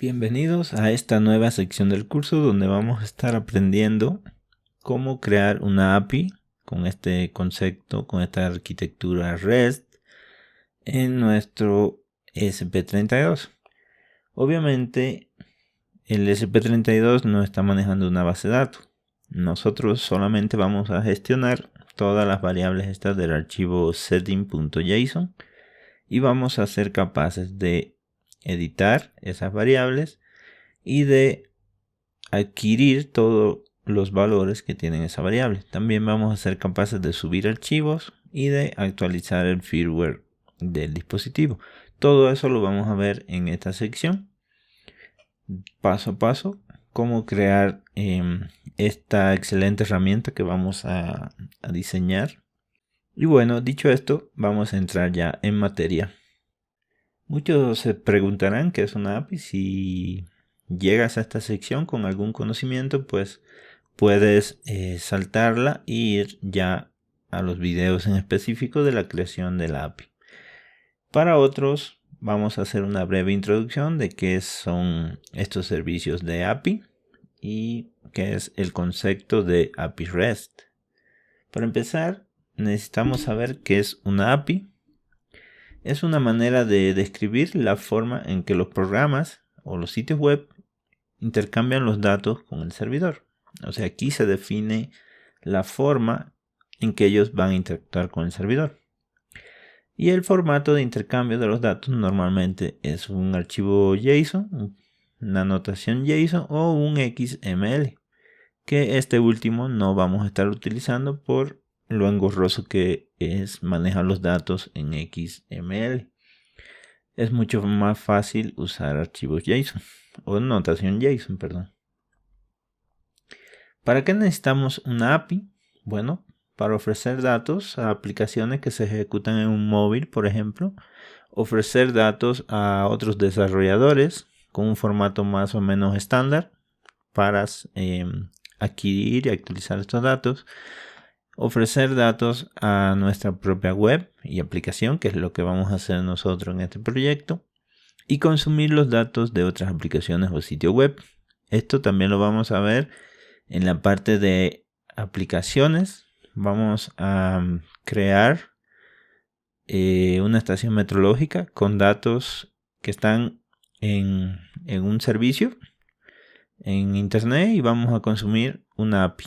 Bienvenidos a esta nueva sección del curso donde vamos a estar aprendiendo cómo crear una API con este concepto, con esta arquitectura REST en nuestro ESP32. Obviamente el ESP32 no está manejando una base de datos. Nosotros solamente vamos a gestionar todas las variables estas del archivo setting.json y vamos a ser capaces de editar esas variables y de adquirir todos los valores que tienen esa variable. También vamos a ser capaces de subir archivos y de actualizar el firmware del dispositivo. Todo eso lo vamos a ver en esta sección. Paso a paso, cómo crear esta excelente herramienta que vamos a diseñar. Y bueno, dicho esto, vamos a entrar ya en materia. Muchos se preguntarán qué es una API. Si llegas a esta sección con algún conocimiento, pues puedes saltarla e ir ya a los videos en específico de la creación de la API. Para otros, vamos a hacer una breve introducción de qué son estos servicios de API y qué es el concepto de API REST. Para empezar, necesitamos saber qué es una API. Es una manera de describir la forma en que los programas o los sitios web intercambian los datos con el servidor. O sea, aquí se define la forma en que ellos van a interactuar con el servidor. Y el formato de intercambio de los datos normalmente es un archivo JSON, una notación JSON o un XML, que este último no vamos a estar utilizando por lo engorroso que es manejar los datos en XML. Es mucho más fácil usar archivos JSON o notación JSON, perdón. ¿Para qué necesitamos una API? Bueno, para ofrecer datos a aplicaciones que se ejecutan en un móvil, por ejemplo, ofrecer datos a otros desarrolladores con un formato más o menos estándar para adquirir y actualizar estos datos. Ofrecer datos a nuestra propia web y aplicación, que es lo que vamos a hacer nosotros en este proyecto, y consumir los datos de otras aplicaciones o sitio web. Esto también lo vamos a ver en la parte de aplicaciones. Vamos a crear una estación meteorológica con datos que están en un servicio en internet y vamos a consumir una API.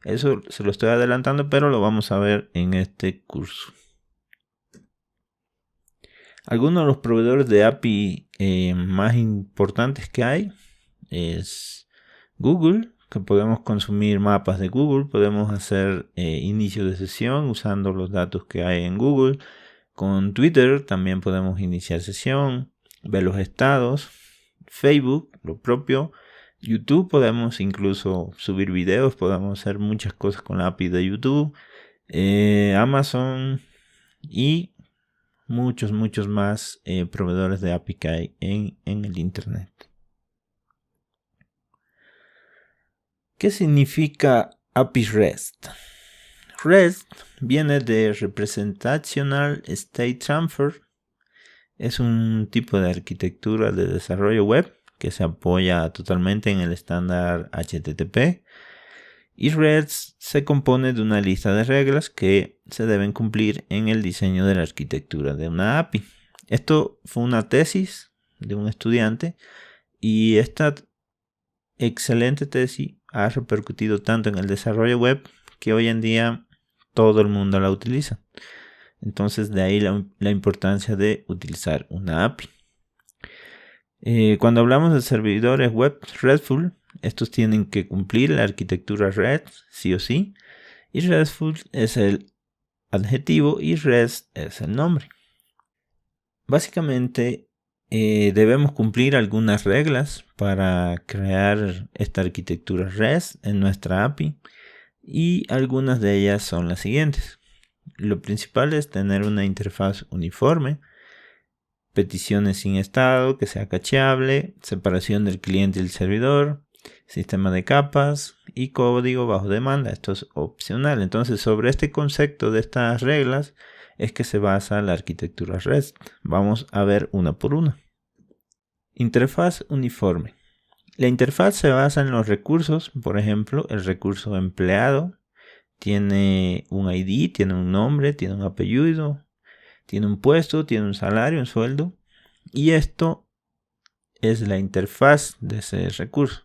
Eso se lo estoy adelantando, pero lo vamos a ver en este curso. Algunos de los proveedores de API más importantes que hay es Google, que podemos consumir mapas de Google, podemos hacer inicio de sesión usando los datos que hay en Google. Con Twitter también podemos iniciar sesión, ver los estados. Facebook, lo propio. YouTube, podemos incluso subir videos, podemos hacer muchas cosas con la API de YouTube, Amazon y muchos más proveedores de API que hay en el internet. ¿Qué significa API REST? REST viene de Representational State Transfer. Es un tipo de arquitectura de desarrollo web que se apoya totalmente en el estándar HTTP. Y REST se compone de una lista de reglas que se deben cumplir en el diseño de la arquitectura de una API. Esto fue una tesis de un estudiante y esta excelente tesis ha repercutido tanto en el desarrollo web que hoy en día todo el mundo la utiliza. Entonces de ahí la importancia de utilizar una API. Cuando hablamos de servidores web RESTful, estos tienen que cumplir la arquitectura REST sí o sí. Y RESTful es el adjetivo y REST es el nombre. Básicamente debemos cumplir algunas reglas para crear esta arquitectura REST en nuestra API. Y algunas de ellas son las siguientes. Lo principal es tener una interfaz uniforme, peticiones sin estado, que sea cacheable, separación del cliente y el servidor, sistema de capas y código bajo demanda. Esto es opcional. Entonces, sobre este concepto de estas reglas es que se basa la arquitectura REST. Vamos a ver una por una. Interfaz uniforme. La interfaz se basa en los recursos. Por ejemplo, el recurso empleado tiene un ID, tiene un nombre, tiene un apellido, tiene un puesto, tiene un salario, un sueldo. Y esto es la interfaz de ese recurso.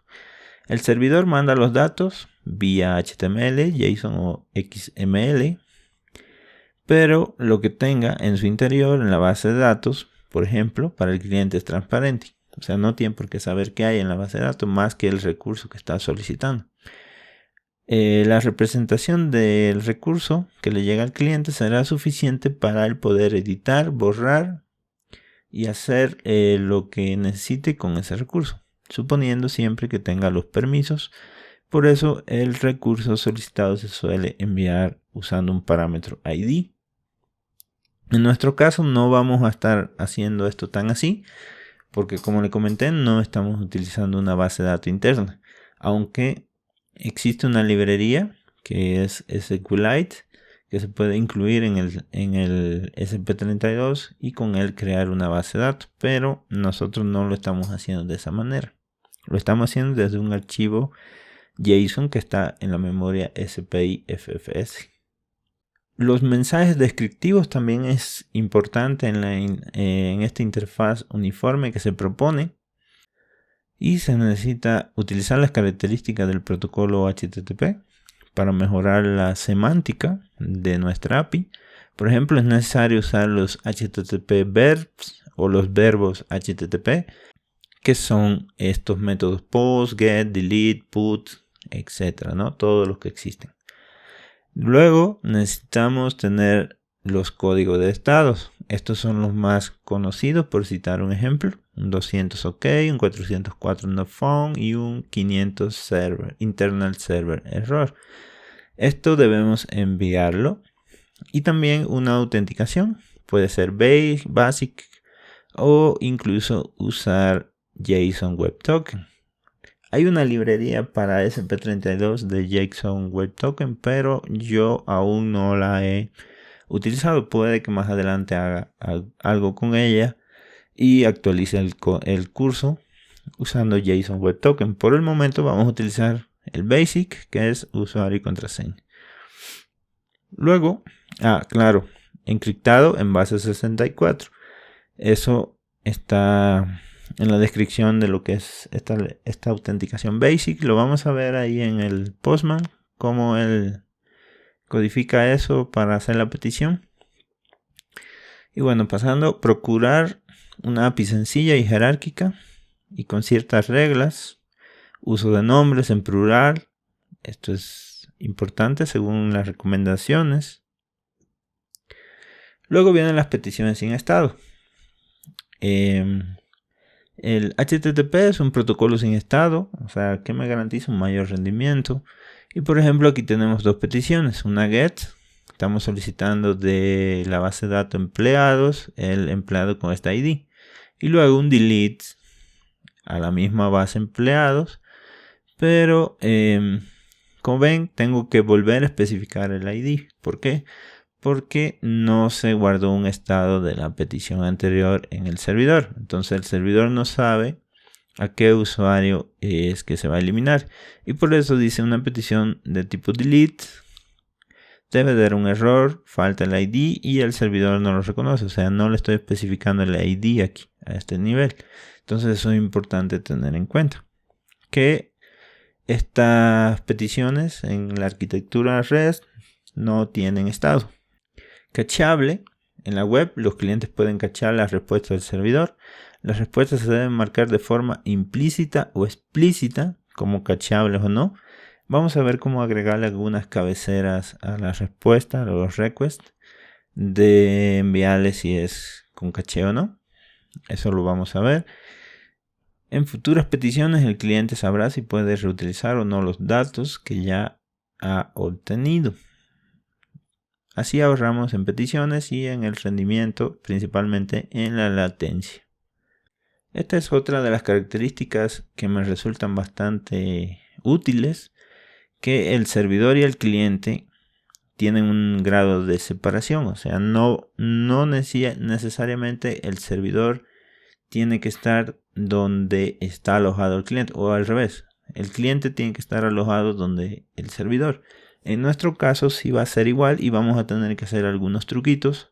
El servidor manda los datos vía HTML, JSON o XML, pero lo que tenga en su interior, en la base de datos, por ejemplo, para el cliente es transparente. O sea, no tiene por qué saber qué hay en la base de datos más que el recurso que está solicitando. La representación del recurso que le llega al cliente será suficiente para él poder editar, borrar y hacer lo que necesite con ese recurso, suponiendo siempre que tenga los permisos. Por eso el recurso solicitado se suele enviar usando un parámetro ID. En nuestro caso no vamos a estar haciendo esto tan así, porque como le comenté, no estamos utilizando una base de datos interna, aunque existe una librería que es SQLite, que se puede incluir en el SP32 y con él crear una base de datos, pero nosotros no lo estamos haciendo de esa manera. Lo estamos haciendo desde un archivo JSON que está en la memoria SPI FFS. Los mensajes descriptivos también es importante en esta interfaz uniforme que se propone, y se necesita utilizar las características del protocolo HTTP para mejorar la semántica de nuestra API. Por ejemplo, es necesario usar los HTTP verbs o los verbos HTTP, que son estos métodos post, get, delete, put, etc., ¿no? Todos los que existen. Luego necesitamos tener los códigos de estados. Estos son los más conocidos, por citar un ejemplo. Un 200 OK, un 404 not found y un 500 server, internal server error. Esto debemos enviarlo. Y también una autenticación. Puede ser basic o incluso usar JSON Web Token. Hay una librería para SP32 de JSON Web Token, pero yo aún no la he utilizado. Puede que más adelante haga algo con ella y actualice el curso usando JSON Web Token. Por el momento vamos a utilizar el Basic, que es usuario y contraseña. Luego, claro, encriptado en base 64. Eso está en la descripción de lo que es esta autenticación Basic. Lo vamos a ver ahí en el Postman, cómo él codifica eso para hacer la petición. Y bueno, pasando, procurar una API sencilla y jerárquica y con ciertas reglas. Uso de nombres en plural. Esto es importante según las recomendaciones. Luego vienen las peticiones sin estado. El HTTP es un protocolo sin estado, o sea, que me garantiza un mayor rendimiento. Y por ejemplo, aquí tenemos dos peticiones. Una GET, estamos solicitando de la base de datos empleados, el empleado con esta ID. Y luego un delete a la misma base empleados, pero como ven, tengo que volver a especificar el ID. ¿Por qué? Porque no se guardó un estado de la petición anterior en el servidor. Entonces el servidor no sabe a qué usuario es que se va a eliminar. Y por eso dice una petición de tipo delete. Debe dar un error, falta el ID y el servidor no lo reconoce. O sea, no le estoy especificando el ID aquí, a este nivel. Entonces eso es importante tener en cuenta. Que estas peticiones en la arquitectura REST no tienen estado. Cacheable. En la web los clientes pueden cachear las respuestas del servidor. Las respuestas se deben marcar de forma implícita o explícita, como cacheables o no. Vamos a ver cómo agregarle algunas cabeceras a las respuestas, a los requests, de enviarle si es con caché o no. Eso lo vamos a ver. En futuras peticiones el cliente sabrá si puede reutilizar o no los datos que ya ha obtenido. Así ahorramos en peticiones y en el rendimiento, principalmente en la latencia. Esta es otra de las características que me resultan bastante útiles, que el servidor y el cliente tienen un grado de separación. O sea, no necesariamente el servidor tiene que estar donde está alojado el cliente, o al revés, el cliente tiene que estar alojado donde el servidor. En nuestro caso sí va a ser igual y vamos a tener que hacer algunos truquitos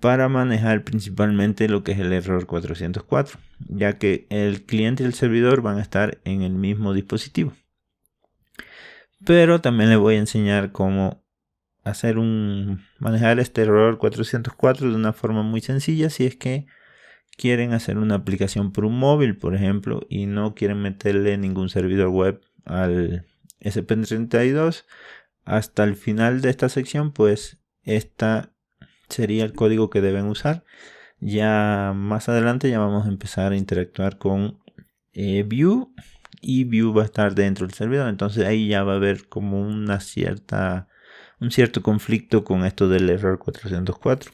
para manejar principalmente lo que es el error 404, ya que el cliente y el servidor van a estar en el mismo dispositivo. Pero también les voy a enseñar cómo manejar este error 404 de una forma muy sencilla si es que quieren hacer una aplicación por un móvil, por ejemplo, y no quieren meterle ningún servidor web al ESP32. Hasta el final de esta sección, pues esta sería el código que deben usar. Ya más adelante ya vamos a empezar a interactuar con Vue, y Vue va a estar dentro del servidor. Entonces ahí ya va a haber como un cierto conflicto con esto del error 404.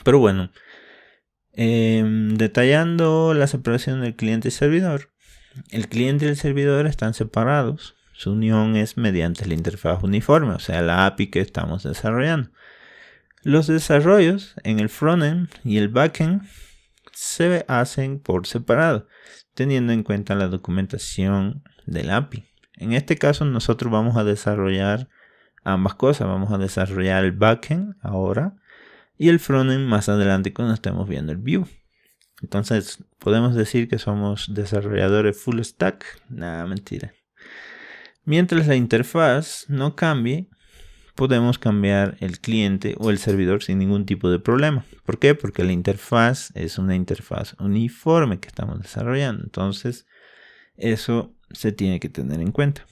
Pero bueno, detallando la separación del cliente y servidor. El cliente y el servidor están separados. Su unión es mediante la interfaz uniforme, o sea, la API que estamos desarrollando. Los desarrollos en el frontend y el backend se hacen por separado, teniendo en cuenta la documentación del API. En este caso nosotros vamos a desarrollar ambas cosas. Vamos a desarrollar el backend ahora y el frontend más adelante cuando estemos viendo el Vue. Entonces podemos decir que somos desarrolladores full stack. Nada, mentira. Mientras la interfaz no cambie, podemos cambiar el cliente o el servidor sin ningún tipo de problema. ¿Por qué? Porque la interfaz es una interfaz uniforme que estamos desarrollando. Entonces, eso se tiene que tener en cuenta.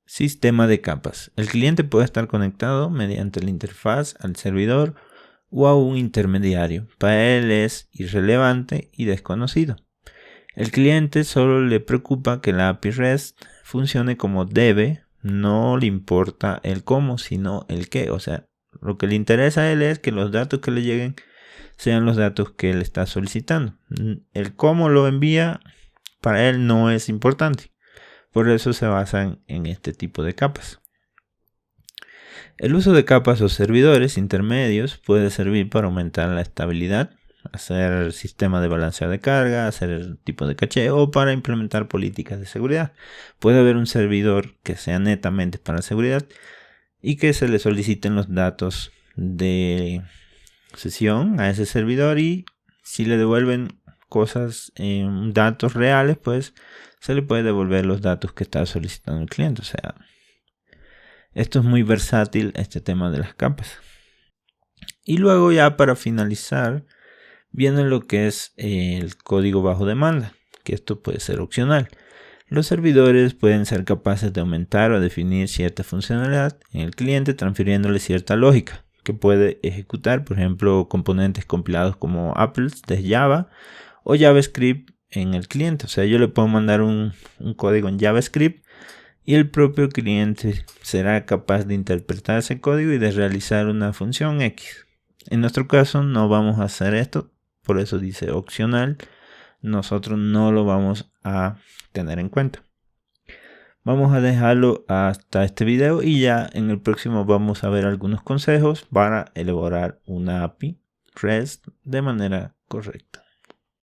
Sistema de capas. El cliente puede estar conectado mediante la interfaz al servidor o a un intermediario. Para él es irrelevante y desconocido. El cliente solo le preocupa que la API REST funcione como debe. No le importa el cómo, sino el qué. O sea, lo que le interesa a él es que los datos que le lleguen sean los datos que él está solicitando. El cómo lo envía para él no es importante. Por eso se basan en este tipo de capas. El uso de capas o servidores intermedios puede servir para aumentar la estabilidad, hacer sistema de balanceo de carga, hacer tipo de caché o para implementar políticas de seguridad. Puede haber un servidor que sea netamente para seguridad y que se le soliciten los datos de sesión a ese servidor, y si le devuelven cosas, datos reales, pues se le puede devolver los datos que está solicitando el cliente. O sea, esto es muy versátil, este tema de las capas. Y luego ya para finalizar viene lo que es el código bajo demanda, que esto puede ser opcional. Los servidores pueden ser capaces de aumentar o definir cierta funcionalidad en el cliente transfiriéndole cierta lógica que puede ejecutar, por ejemplo, componentes compilados como apples de Java o JavaScript en el cliente. O sea, yo le puedo mandar un código en JavaScript y el propio cliente será capaz de interpretar ese código y de realizar una función X. En nuestro caso no vamos a hacer esto, por eso dice opcional. Nosotros no lo vamos a tener en cuenta. Vamos a dejarlo hasta este video y ya en el próximo vamos a ver algunos consejos para elaborar una API REST de manera correcta.